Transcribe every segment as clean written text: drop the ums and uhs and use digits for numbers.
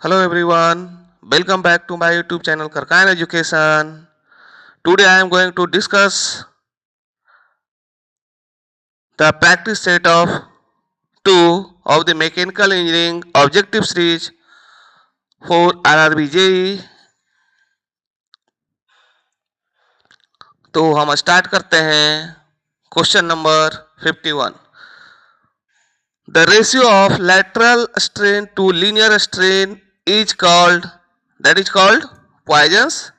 Hello everyone, welcome back to my YouTube channel Karkan Education. Today I am going to discuss the practice set of 2 of the Mechanical Engineering Objective Series for RRB JEE. तो हम start करते हैं question number 51. The ratio of lateral strain to linear strain is called Poisson's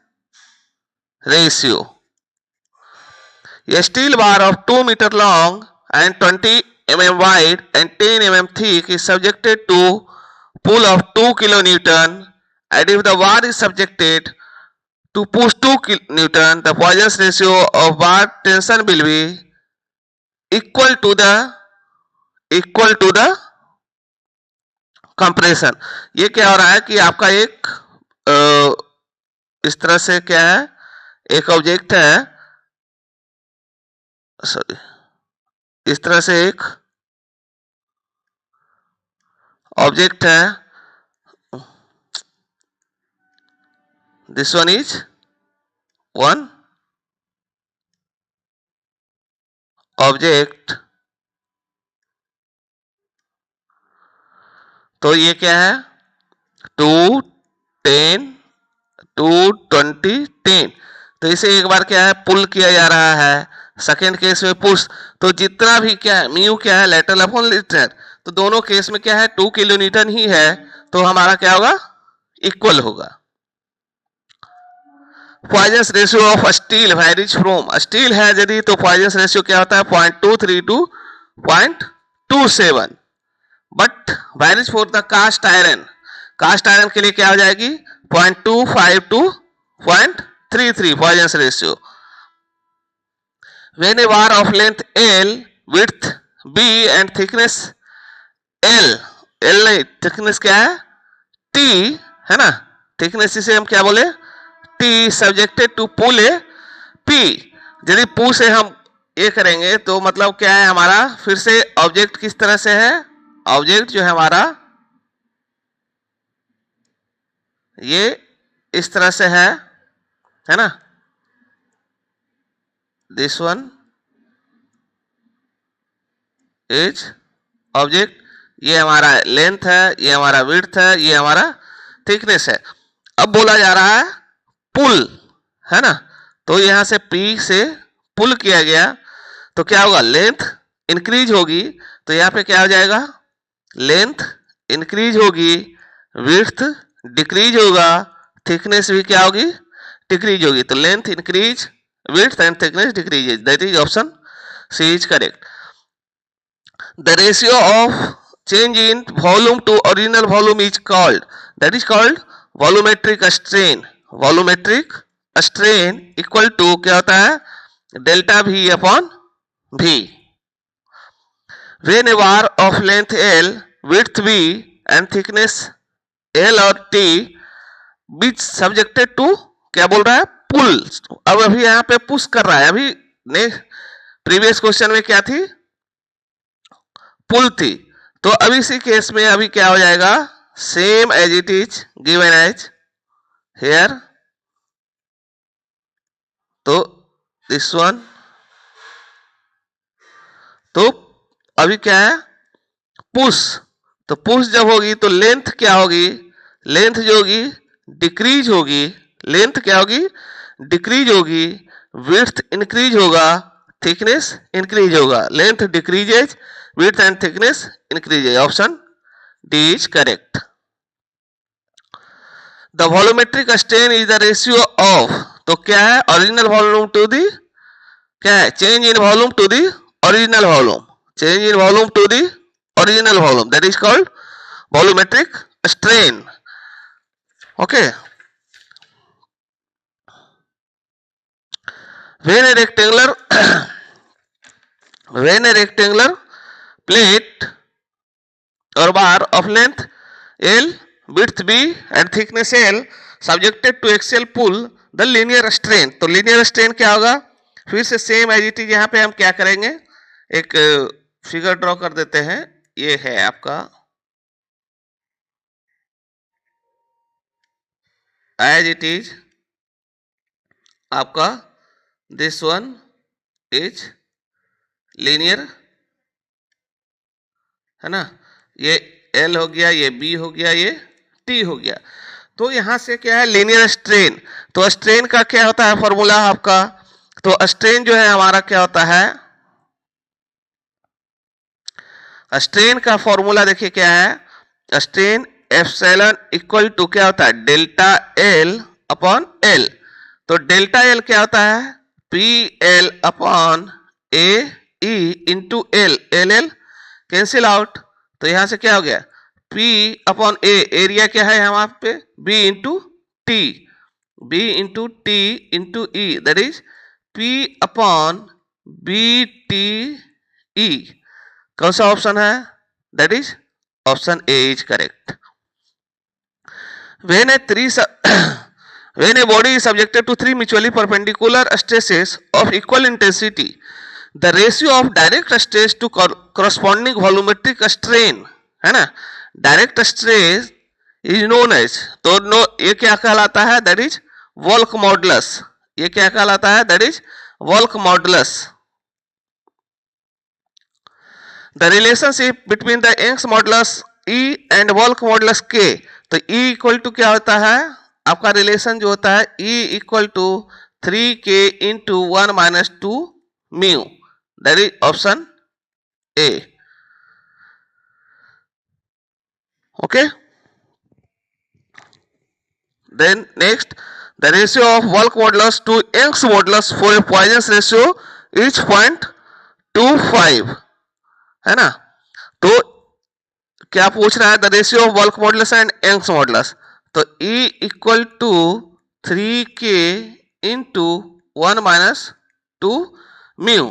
ratio. A steel bar of 2 meter long and 20 mm wide and 10 mm thick is subjected to pull of 2 kilonewton, and if the bar is subjected to push 2 newton, the Poisson's ratio of bar tension will be equal to the compression. ये क्या हो रहा है कि आपका एक इस तरह से क्या है, एक ऑब्जेक्ट है, सॉरी, इस तरह से एक ऑब्जेक्ट है. This one is one object. तो ये क्या है, 2, 10, 2, 20, 10. तो इसे एक बार क्या है, पुल किया जा रहा है. सेकेंड केस में पुश. तो जितना भी क्या है, म्यू क्या है, लेटरल अपॉन लिटरल. तो दोनों केस में क्या है, 2 किलो न्यूटन ही है. तो हमारा क्या होगा, इक्वल होगा. Poisson's ratio of steel varies from, steel है यदि तो पॉइजन्स रेशियो क्या होता है 0.23 to 0.27. But varies for the cast iron, cast iron के लिए क्या हो जाएगी 0.25 to 0.33 Poisson's ratio. When a bar of length L, width B and thickness L नहीं, thickness क्या है T है ना, thickness इसे हम क्या बोले T, subjected to pull a P. यदि पुल से हम ये करेंगे तो मतलब क्या है हमारा, फिर से ऑब्जेक्ट किस तरह से है, ऑब्जेक्ट जो है हमारा ये इस तरह से है ना. दिस वन इज ऑब्जेक्ट, ये हमारा लेंथ है, ये हमारा विड्थ है, ये हमारा थिकनेस है. अब बोला जा रहा है पुल है ना. तो यहां से P से पुल किया गया तो क्या होगा, लेंथ इंक्रीज होगी. तो यहाँ पे क्या हो जाएगा, लेंथ इंक्रीज होगी, विड्थ डिक्रीज होगा, थिकनेस भी क्या होगी, डिक्रीज होगी. तो length increase, width and thickness decreases. That is option C is correct. The ratio of change in volume to original volume is called, that is called volumetric strain. Volumetric strain equal to क्या होता है, delta V upon V. When a bar of length L, width B and thickness L or T be subjected to क्या बोल रहा है, पुल. अब अभी यहां पे पुश कर रहा है. अभी ने प्रीवियस क्वेश्चन में क्या थी, पुल थी. तो अभी इसी केस में अभी क्या हो जाएगा, same as it is given as here. तो दिस वन, तो अभी क्या है पुश. तो पुश जब होगी तो लेंथ क्या होगी, लेंथ जो होगी डिक्रीज होगी, लेंथ क्या होगी डिक्रीज होगी, विड्थ इंक्रीज होगा, थिकनेस इंक्रीज होगा. Length decreases, width and thickness increases. Option D is correct. The volumetric strain is the ratio of, तो क्या है, ओरिजिनल वॉल्यूम टू दी, क्या है, change in volume to the original volume, change in volume to the original volume, that is called volumetric strain. Okay. When a rectangular plate or bar of length L, width B and thickness L subjected to axial pull, the linear strain. तो linear strain क्या होगा, फिर से same as it is. यहाँ पे हम क्या करेंगे, एक फिगर ड्रॉ कर देते हैं. ये है आपका एज इट इज आपका दिस वन इज लीनियर, है ना, ये L हो गया, ये B हो गया, ये T हो गया। तो यहां से क्या है लीनियर स्ट्रेन। तो स्ट्रेन का क्या होता है फॉर्मूला आपका, तो स्ट्रेन जो है हमारा क्या होता है, स्ट्रेन का फॉर्मूला देखिए क्या है, स्ट्रेन एप्सिलॉन इक्वल टू क्या होता है डेल्टा L अपॉन L। तो डेल्टा L क्या होता है PL upon AE into L, LL cancel out. तो यहां से क्या हो गया P अपॉन A, एरिया क्या है यहाँ पे B into T, B into T into E, that is P upon BTE। कौन सा ऑप्शन है, that is option A is correct. When a body is subjected to three mutually perpendicular stresses of equal intensity, the ratio of direct stress to corresponding volumetric strain, है ना, direct stress is known as, तो ये क्या कहलाता है, that is bulk modulus. ये क्या कहलाता है, that is bulk modulus. The relationship between the Young's modulus E and bulk modulus K। तो E इक्वल टू क्या होता है आपका रिलेशन जो होता है E equal to 3K into 1 minus 2 mu, that is option A. Okay, then next, the ratio of bulk modulus to Young's modulus for a Poisson ratio is 0.25, है ना। तो क्या पूछ रहा है, the ratio of bulk modulus and Young's modulus. तो E equal to 3K into 1 minus 2 mu.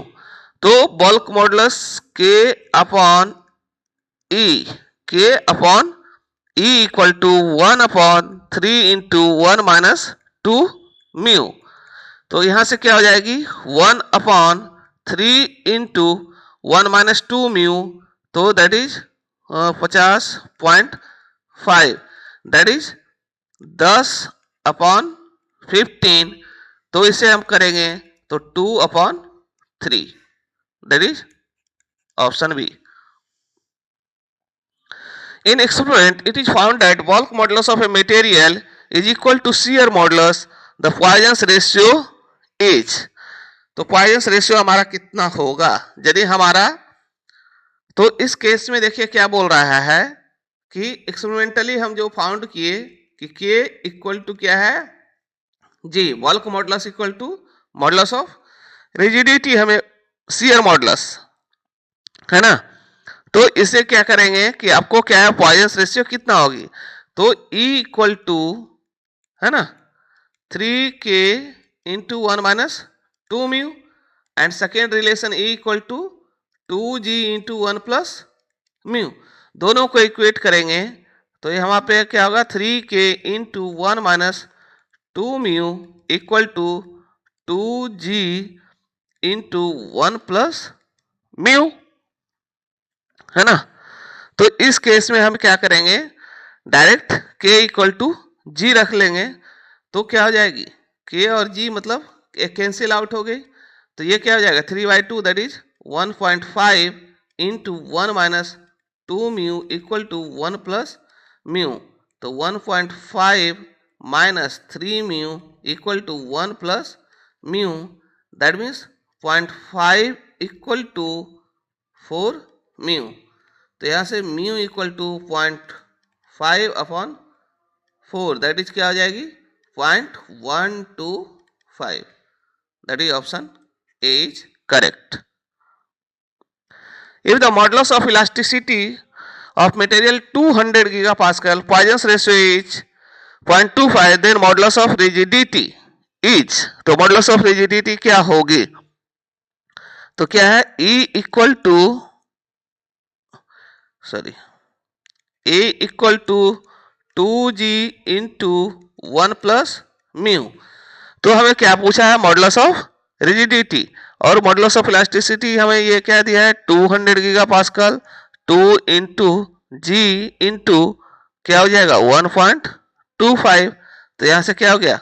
तो bulk modulus K upon E, K upon E equal to 1 upon 3 into 1 minus 2 mu. तो यहां से क्या हो जाएगी 1 अपॉन 3 इंटू 1 माइनस 2 म्यू, तो that is 50.5, that is 10 upon 15। तो इसे हम करेंगे तो 2 upon 3, that is option B. In experiment, it is found that bulk modulus of a material is equal to shear modulus. The Poisson's ratio is, तो Poisson's ratio हमारा कितना होगा यदि हमारा, तो इस केस में देखिए क्या बोल रहा है कि एक्सपेरिमेंटली हम जो फाउंड किए कि K इक्वल टू क्या है जी, bulk modulus equal to modulus of rigidity, हमें शियर मॉडुलस, है ना। तो इसे क्या करेंगे कि आपको क्या है पॉइजन रेशियो कितना होगी, तो E इक्वल टू, है ना, 3K into 1 minus 2 mu, and second relation E equal to 2G into 1 plus mu. दोनों को इक्वेट करेंगे तो यहाँ पे क्या होगा 3K into 1 minus 2 mu equal to 2G into 1 plus mu, है ना। तो इस केस में हम क्या करेंगे direct K equal to G रख लेंगे, तो क्या हो जाएगी K और G मतलब कैंसिल आउट हो गई। तो ये क्या हो जाएगा 3/2, that is 1.5 into 1 minus 2 mu equal to 1 plus mu. तो 1.5 minus 3 mu equal to 1 plus mu, that means 0.5 equal to 4 mu. तो यहाँ से mu equal to 0.5 upon 4, that is क्या हो जाएगी 0.125, that is option A is correct. If the modulus of elasticity of material 200 gigapascal, Poisson's ratio is 0.25, then modulus of rigidity is, तो modulus of rigidity क्या होगी, तो क्या है E equal to A equal to 2G into 1 plus mu. तो हमें क्या पूछा है मॉडुलस ऑफ रिजिडिटी, और मॉडुलस ऑफ इलास्टिसिटी हमें ये क्या दिया है 200 गीगापास्कल, 2 इंटू G इंटू क्या हो जाएगा 1.25। तो यहां से क्या हो गया,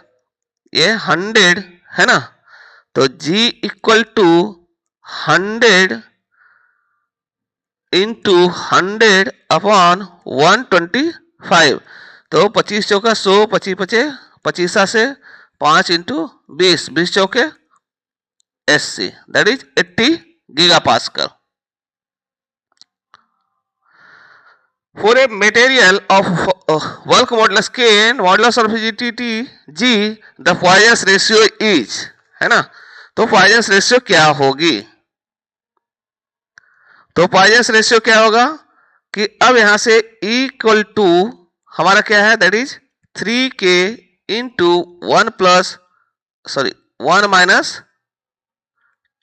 ये 100 है ना, तो G equal to 100 into 100 upon 125, तो 25 चौका 100, 25 पचे 25 से 5 इंटू 20, 20 चौके 80, that is 80 gigapascal. For a material of bulk modulus K and modulus of rigidity G, the Poisson's ratio is, है ना, तो Poisson's ratio क्या होगी, तो Poisson's ratio क्या होगा कि अब यहां से E इक्वल टू हमारा क्या है, that is 3K into 1 minus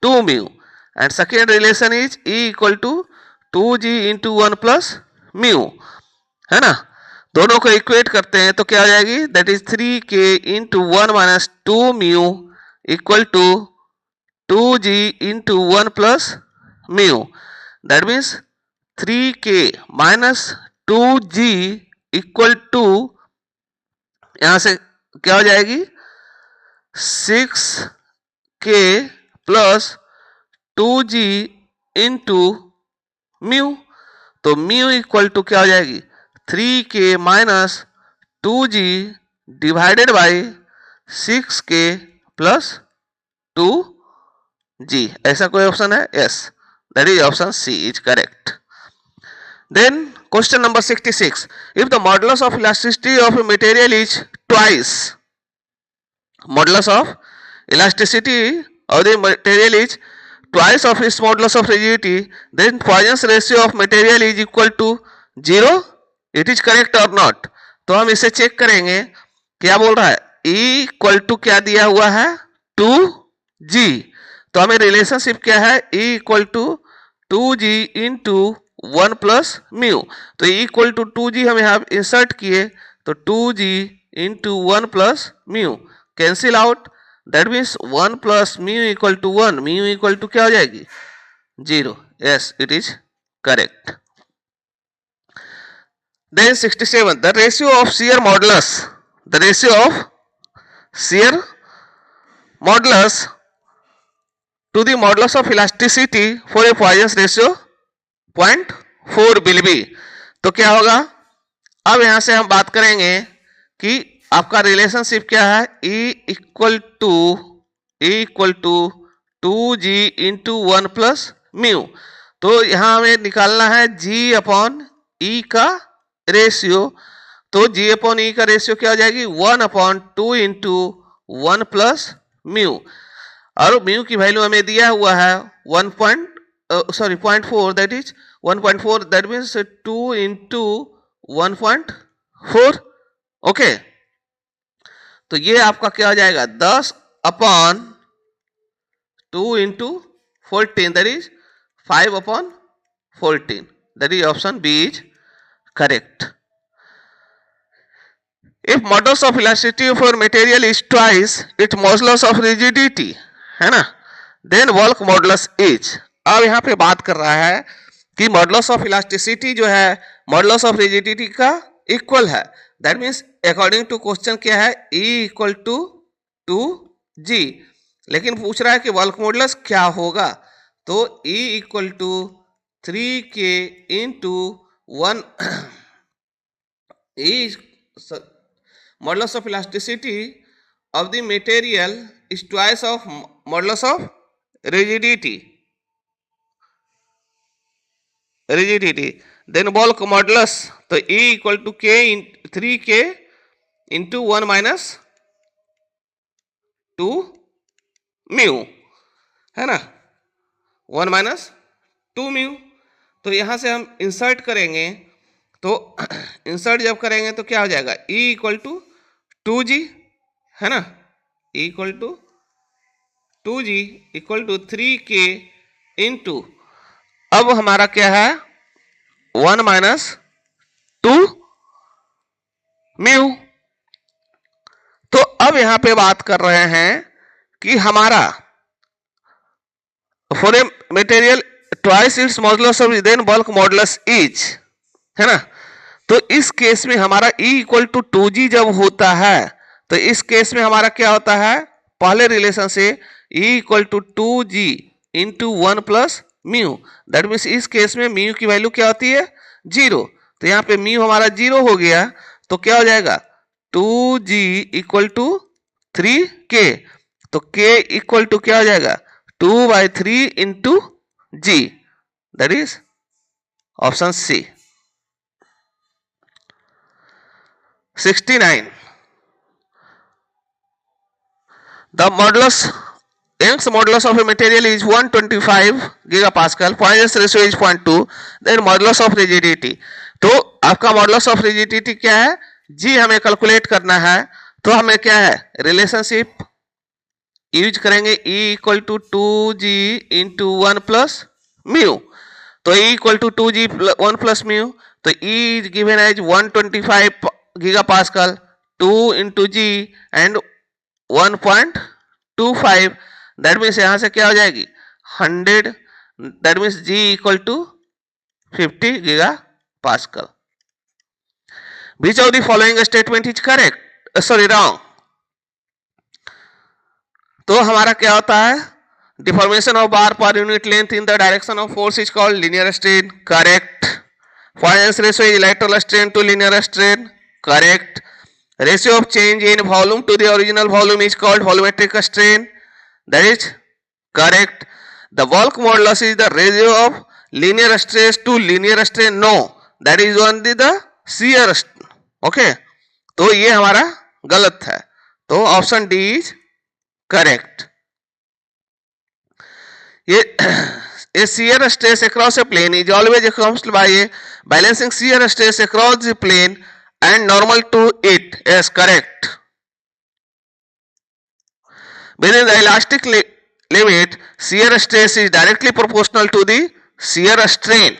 2 mu, and second relation is E equal to 2G into 1 plus mu, है ना. दोनों को इक्वेट करते हैं तो क्या हो जाएगी, that is 3K into 1 minus 2 mu equal to 2G into 1 plus mu. That means 3K minus 2G equal to यहां से क्या हो जाएगी, 6K plus 2G into mu, तो म्यू इक्वल टू क्या हो जाएगी, 3K minus 2G divided by 6K plus 2G. ऐसा कोई ऑप्शन है, yes, that is option C is correct. Then question number 66, if the modulus of elasticity of a material is twice, modulus of elasticity of the material is twice of its modulus of rigidity, then Poisson's ratio of material is equal to 0. It is correct or not? तो हम इसे check करेंगे, क्या बोल रहा है, E equal to क्या दिया हुआ है, 2G, तो हमें रिलेशनशिप क्या है, E equal to 2G into 1 plus mu, तो E इक्वल टू 2G हम यहाँ इंसर्ट किए तो 2G into 1 plus mu cancel out, that means 1 plus mu equal to 1, mu equal to क्या हो जाएगी, 0. Yes, it is correct. Then 67, the ratio of shear modulus, the ratio of shear modulus to the modulus of elasticity for a Poisson's ratio 0.4 will be, तो क्या होगा, अब यहां से हम बात करेंगे कि आपका रिलेशनशिप क्या है, E equal to 2G into 1 plus mu, तो यहां हमें निकालना है G अपॉन E का रेशियो, तो G अपॉन E का रेशियो क्या हो जाएगी, 1 अपॉन 2 इंटू 1 प्लस म्यू, और म्यू की वैल्यू हमें दिया हुआ है 0.4, that is 1.4, that means 2 into 1.4. Okay, तो ये आपका क्या हो जाएगा, 10 upon 2 into 14, that is 5 upon 14, that is option B is correct. If modulus of elasticity for material is twice its modulus of rigidity, है ना, देन बल्क मॉडुलस इज, अब यहां पे बात कर रहा है कि मॉडुलस ऑफ इलास्टिसिटी जो है मॉडुलस ऑफ रिजिडिटी का इक्वल है, that means according to question क्या है, E इक्वल टू 2G, लेकिन पूछ रहा है कि बल्क मॉडुलस क्या होगा, तो E equal to 3K into 1 modulus of elasticity of the material is twice of modulus of rigidity, then bulk modulus, तो E equal to 3K into 1 minus 2 mu, है ना, 1 माइनस 2 म्यू, तो यहां से हम इंसर्ट करेंगे, तो इंसर्ट जब करेंगे तो क्या हो जाएगा, E इक्वल टू 2G, है ना, E equal to 2G equal to 3K into, अब हमारा क्या है, 1 माइनस 2 म्यू, तो अब यहां पे बात कर रहे हैं कि हमारा for a material twice its modulus of then bulk modulus is, है ना, तो इस केस में हमारा E इक्वल टू 2G जब होता है तो इस केस में हमारा क्या होता है, पहले रिलेशन से E equal to 2G into 1 plus mu, that means इस केस में म्यू की वैल्यू क्या होती है, 0। तो यहाँ पे म्यू हमारा 0 हो गया, तो क्या हो जाएगा 2G इक्वल टू 3K, तो K इक्वल टू क्या हो जाएगा 2/3 into G, that is option C. 69. The Young's modulus of a material is 125 gigapascal, Poisson's ratio is 0.2, then modulus of rigidity. तो आपका मॉडुलस ऑफ रिजिडिटी क्या है, जी हमें calculate करना है, तो हमें क्या है रिलेशनशिप यूज करेंगे, E equal to 2G into 1 plus mu, तो E equal to 2G 1 plus mu, तो E is given as 125 gigapascal, 2 into G and 1.25, that means यहां से क्या हो जाएगी 100, that means G equal to 50 gigapascal. Which of the following statement is correct? Sorry, wrong. तो हमारा क्या होता है, deformation of bar per unit length in the direction of force is called linear strain, correct. Poisson's ratio is lateral strain to linear strain, correct. Ratio of change in volume to the original volume is called volumetric strain, that is correct. The bulk modulus is the ratio of linear stress to linear strain, no, that is only the shear strain. Okay, तो ये हमारा गलत है, तो option D is correct. A shear stress across a plane is always accompanied by a balancing shear stress across the plane and normal to it. Yes, correct. Within the elastic limit, shear stress is directly proportional to the shear strain.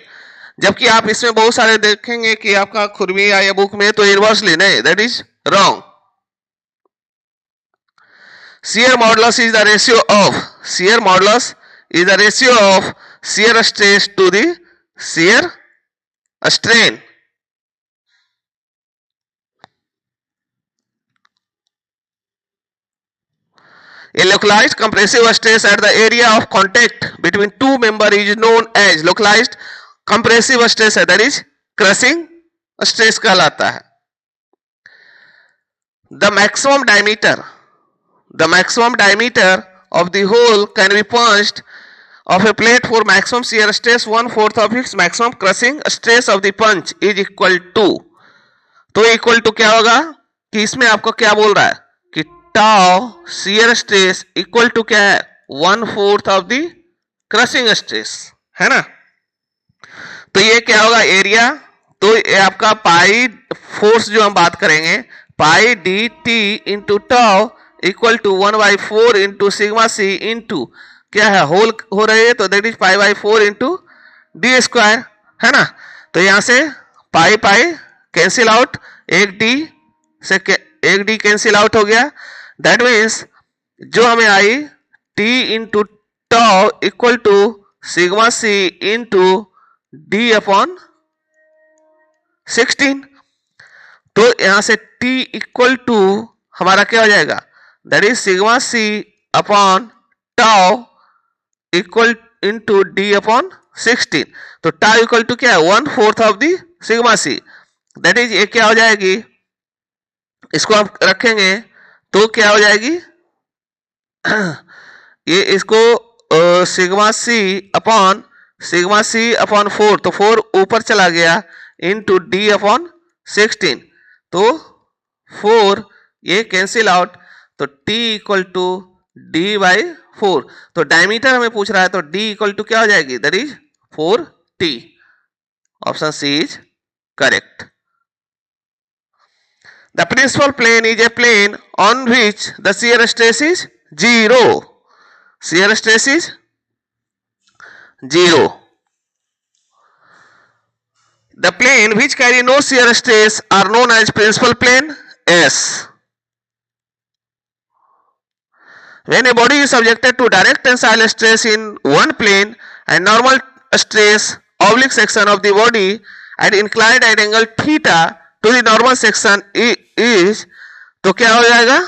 जबकि आप इसमें बहुत सारे देखेंगे कि आपका खुरमी या बुक में तो इनवर्सली नहीं, that is wrong. Shear modulus is the ratio of shear modulus is the ratio of shear stress to the shear strain. A localized compressive stress at the area of contact between two members is known as localized compressive stress, that is crushing stress कहलाता है. The maximum diameter of the hole can be punched of a plate for maximum shear stress 1/4 of its maximum crushing stress of the punch is equal to, तो equal to क्या होगा कि इसमें आपको क्या बोल रहा है कि tau shear stress equal to क्या है 1/4 of the crushing stress, है ना. तो ये क्या होगा एरिया, तो ये आपका पाई फोर्स जो हम बात करेंगे pi D T into tau equal to 1/4 into sigma C into क्या है होल हो रहे हैं, तो that is π/4 into D square, है ना. तो यहां से पाई कैंसिल आउट, एक डी कैंसिल आउट हो गया, दैट मीन्स जो हमें आई T into tau equal to sigma C into D upon 16. तो यहां से t इक्वल टू हमारा क्या हो जाएगा, that is sigma C upon tau equal into D upon 16. तो टाउ इक्वल टू क्या है 1/4 of the sigma C, that is ये क्या हो जाएगी, इसको आप रखेंगे तो क्या हो जाएगी ये इसको सिग्मा सी अपॉन 4, तो 4 ऊपर चला गया इंटू डी अपॉन 16, तो 4 ये कैंसिल आउट, तो t इक्वल टू d/4. तो डायमीटर हमें पूछ रहा है, तो d इक्वल टू क्या हो जाएगी, that is 4t. Option C is correct. The principal plane is a plane on which the shear stress is 0. Shear stress is 0. The plane which carry no shear stress are known as principal plane S. When a body is subjected to direct tensile stress in one plane and normal stress oblique section of the body at inclined at angle theta to the normal section is, तो क्या हो जाएगा,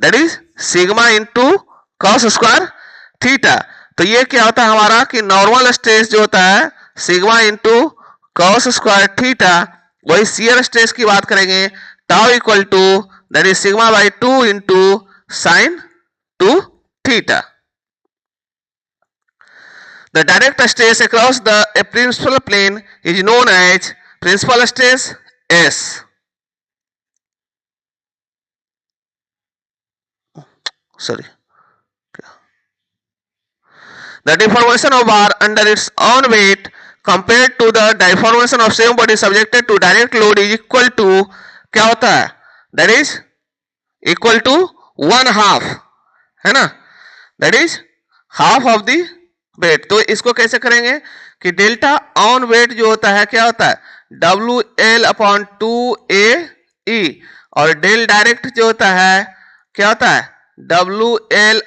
that is sigma into cos square theta. तो ये क्या होता है हमारा कि नॉर्मल स्ट्रेस जो होता है sigma into cos square theta, वही शियर स्ट्रेस की बात करेंगे, tau equal to that is sigma by 2 into sine 2 theta. The direct stress across a principal plane is known as principal stress S. Sorry. The deformation of bar under its own weight compared to the deformation of same body subjected to direct load is equal to क्या होता है, that is equal to 1/2, है ना, that is half of the weight. तो इसको कैसे करेंगे कि डेल्टा ऑन वेट जो होता है क्या होता है WL/2AE, और डेल डायरेक्ट जो होता है क्या होता है WL/AE।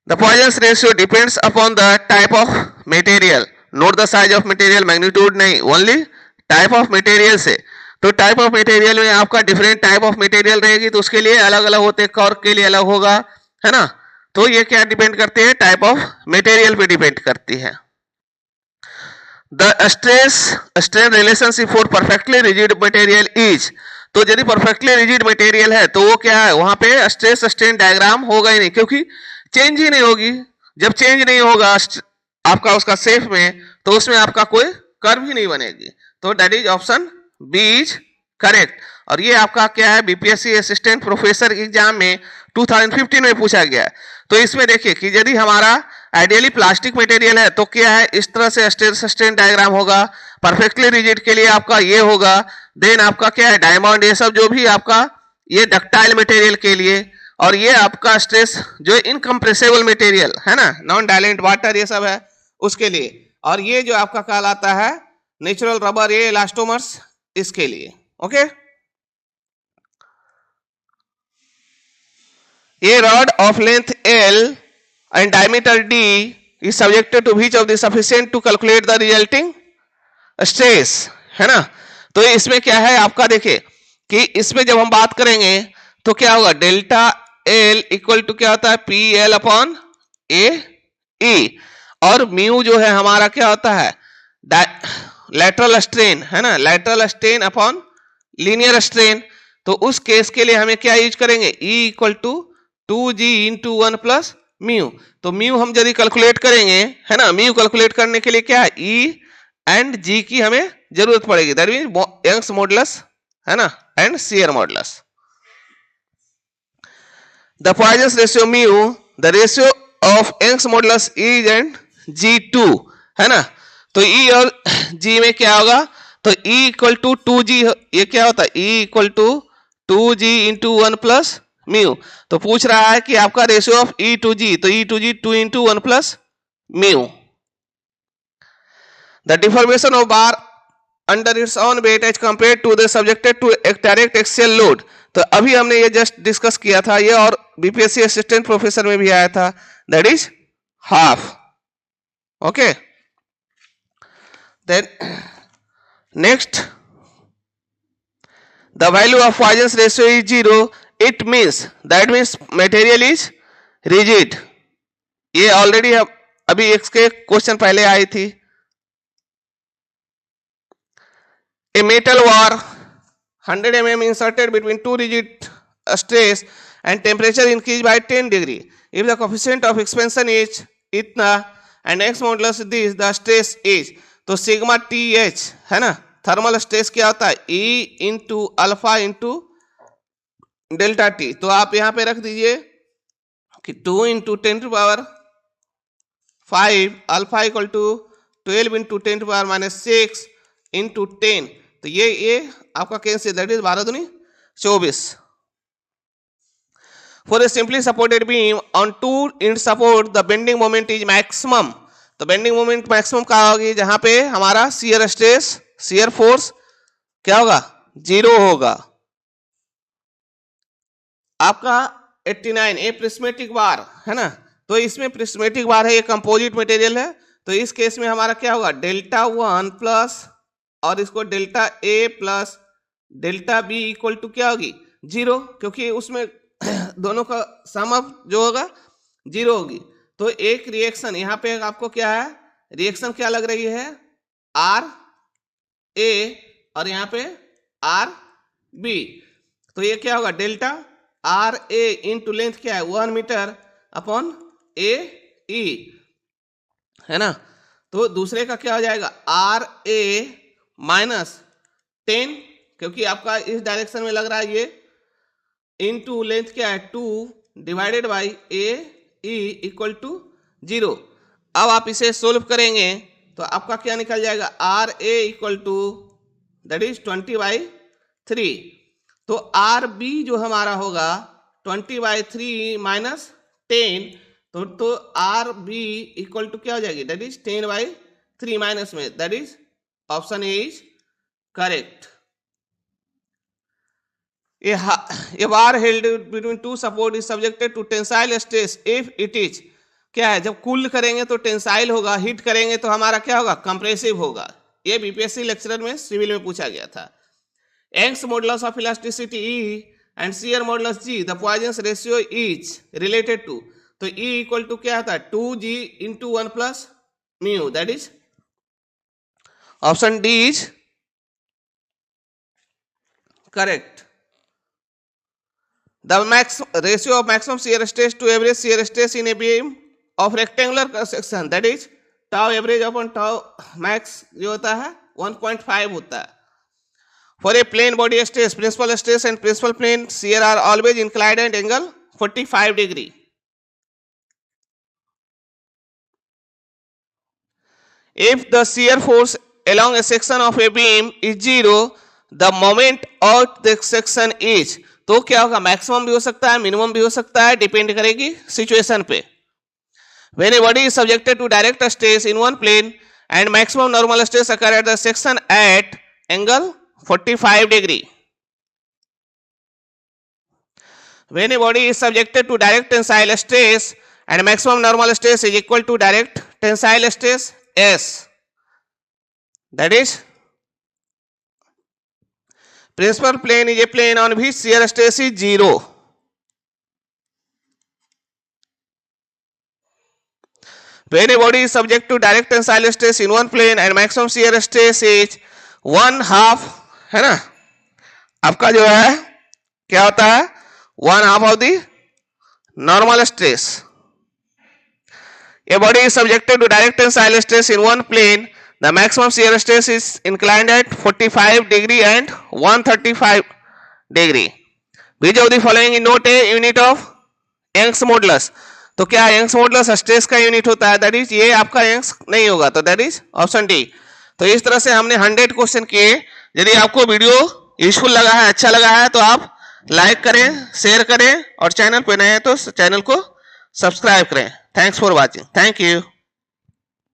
The Poisson's ratio depends upon the type of material. Note the size of material, magnitude नहीं, only type of material से। तो टाइप ऑफ मटेरियल में आपका डिफरेंट टाइप ऑफ मटेरियल रहेगी, तो उसके लिए अलग अलग होते हैं, कॉर्क के लिए अलग होगा, है ना। तो ये क्या डिपेंड करते हैं, टाइप ऑफ मटेरियल पे डिपेंड करती है। The stress strain relationship for perfectly rigid material is, तो यदि परफेक्टली रिजिड मटेरियल है तो वो क्या है, वहां पे स्ट्रेस स्ट्रेन डायग्राम होगा ही नहीं, क्योंकि चेंज ही नहीं होगी। जब चेंज नहीं होगा आपका उसका शेप में, तो उसमें आपका कोई कर्व ही नहीं बनेगी। तो that is option B is correct. और ये आपका क्या है, बीपीएससी असिस्टेंट प्रोफेसर एग्जाम में 2015 में पूछा गया है। तो इसमें देखिए कि यदि हमारा आइडियली प्लास्टिक मटेरियल है तो क्या है, इस तरह से स्ट्रेस स्ट्रेन डायग्राम होगा। परफेक्टली रिजिड के लिए आपका ये होगा, देन आपका क्या है डायमंड, ये सब जो भी आपका ये डक्टाइल मटेरियल के लिए, और ये आपका स्ट्रेस जो इनकम्प्रेसिबल मटेरियल है ना, नॉन डायलेंट वाटर, ये सब है उसके लिए। और ये जो आपका कहलाता है नेचुरल रबर, ये इलास्टोमर्स, इसके लिए। ओके, ये rod of length L and diameter D is subjected to which of the sufficient to calculate the resulting stress, है ना। तो इसमें क्या है आपका, देखिए कि इसमें जब हम बात करेंगे तो क्या होगा, डेल्टा L इक्वल टू क्या होता है PL/AE, और म्यू जो है हमारा क्या होता है लैटरल स्ट्रेन, है ना, lateral strain upon linear strain. तो उस केस के लिए हमें क्या यूज करेंगे, E equal to 2G into 1 plus mu. तो म्यू हम यदि कैलकुलेट करेंगे, है ना, म्यू कैलकुलेट करने के लिए क्या है E एंड G की हमें जरूरत पड़ेगी, दैट मीन यंग्स मॉडुलस, है ना, and shear modulus. The Poisson's ratio mu, the ratio of Young's modulus E and G2, है ना। तो E और G में क्या होगा, तो E इक्वल टू 2G, ये क्या होता है E equal to 2G into 1 plus mu. तो पूछ रहा है कि आपका ratio of E to G, तो E to G 2 into 1 plus mu. The deformation of bar under its own weight as compared to the subjected to direct axial load. तो अभी हमने ये जस्ट डिस्कस किया था ये, और बीपीएससी असिस्टेंट प्रोफेसर में भी आया था, that is half. Okay, then next the value of Poisson's ratio is 0, it means material is rigid। ये ऑलरेडी अभी इसके क्वेश्चन पहले आई थी। A metal bar 100 mm inserted between two rigid stress and temperature increased by 10 degree if the coefficient of expansion is इतना and x modulus this the stress is, तो sigma TH, है ना, thermal stress क्या होता है E into alpha into delta T। तो आप यहां पे रख दीजिए कि 2 into 10 to power 5 alpha equal to 12 into 10 to power minus 6 into 10। तो ये आपका कैंसिल, दैट इज 12 दूनी 24। For a simply supported beam on two end support the bending moment is maximum. तो बेंडिंग मोमेंट मैक्सिमम क्या होगी, जहां पे हमारा शियर स्ट्रेस शियर फोर्स क्या होगा 0 होगा। आपका 89 ए प्रिस्मेटिक बार, है ना, तो इसमें प्रिस्मेटिक बार है, ये कंपोजिट मटेरियल है। तो इस केस में हमारा क्या होगा डेल्टा 1 प्लस और इसको delta A plus delta B equal to क्या होगी 0, क्योंकि उसमें दोनों का सम अप जो होगा 0 होगी। तो एक रिएक्शन यहाँ पे आपको क्या है, रिएक्शन क्या लग रही है आर ए और यहाँ पे आर बी। तो ये क्या होगा delta R A into length क्या है 1 मीटर अपॉन ए ई, है ना। तो दूसरे का क्या हो जाएगा आर ए माइनस 10, क्योंकि आपका इस डायरेक्शन में लग रहा है ये, इनटू लेंथ क्या है 2 divided by A E equal to 0। अब आप इसे सोल्व करेंगे तो आपका क्या निकल जाएगा R A equal to that is 20/3। तो आर बी जो हमारा होगा 20/3 माइनस 10, तो आर बी इक्वल टू क्या हो जाएगी दैट इज 10/3 माइनस में, that is option A is correct. A bar held between two support is subjected to tensile stress if it is क्या है, जब कूल करेंगे तो टेंसाइल होगा, हीट करेंगे तो हमारा क्या होगा कंप्रेसिव होगा। ये बीपीएससी लेक्चरर में सिविल में पूछा गया था। Young's modulus of elasticity E and shear modulus G, the Poisson's ratio is related to, तो E इक्वल टू क्या आता है 2G into 1 plus mu, that is option D is correct. The ratio of maximum shear stress to average shear stress in a beam of rectangular cross section, that is tau average upon tau max जो होता है 1.5 होता है। For a plane body stress, principal stress and principal plane shear are always inclined at angle 45 degree. If the shear force along a section of a beam is 0, the moment of the section is, तो क्या होगा maximum भी हो सकता है minimum भी हो सकता है, डिपेंड करेगी सिचुएशन पे। When a body is subjected to direct stress in one plane and maximum normal stress occur at the section at angle 45 degree. When a body is subjected to direct tensile stress and maximum normal stress is equal to direct tensile stress S, that is principal plane is a plane on which shear stress is 0. When a body is subject to direct tensile stress in one plane and maximum shear stress is 1/2, है ना, आपका जो है क्या होता है 1/2 of the normal stress. A body is subjected to direct tensile stress in one plane. The maximum shear stress is inclined at 45 degree and 135 degree. Which of the following is not a unit of Young's modulus? तो क्या Young's modulus stress का unit होता है, that is ये आपका Young's नहीं होगा, तो दैट इज ऑप्शन डी। तो इस तरह से हमने 100 क्वेश्चन किए। यदि आपको वीडियो यूजफुल लगा है, अच्छा लगा है, तो आप लाइक करें, शेयर करें और चैनल पे नए हैं तो चैनल को सब्सक्राइब करें। Thanks for watching, thank you.